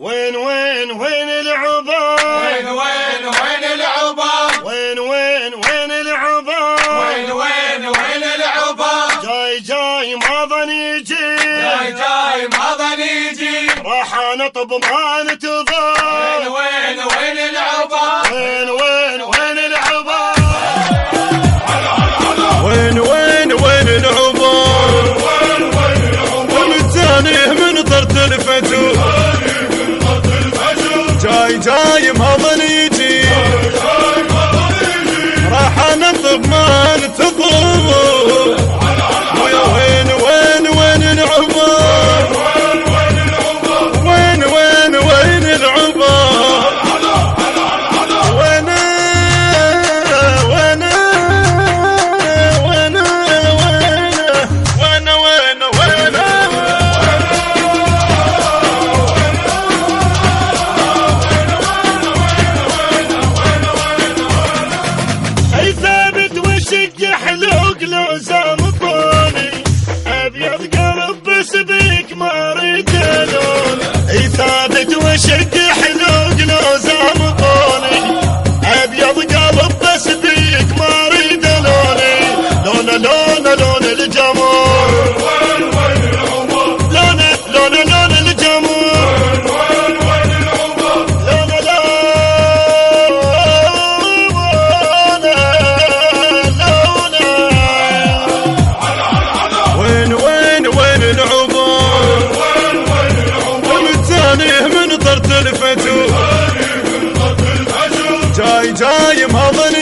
وين وين وين العباب؟ وين وين العباب؟ وين وين وين العباب؟ وين العباب؟ جاي جاي ما ظن يجي، جاي ما ظن يجي، راح نطب ما ننتظر. وين العباب؟ وين العباب؟ وين العباب؟ ومتانيه من طرد الفجر، جاي ما ظن يجي، راح نطب ما ننتظر. ويا وين العباب؟ وين العباب؟ حلوق لو زامطوني ابيض قلب بس بيك ما اريد لون. اي ثابت وشق حلوق لو زامطوني ابيض قلب بس بيك ما اريد لوني. لون الجمهور، لون الجمهور، الفجر، جاي ما ظن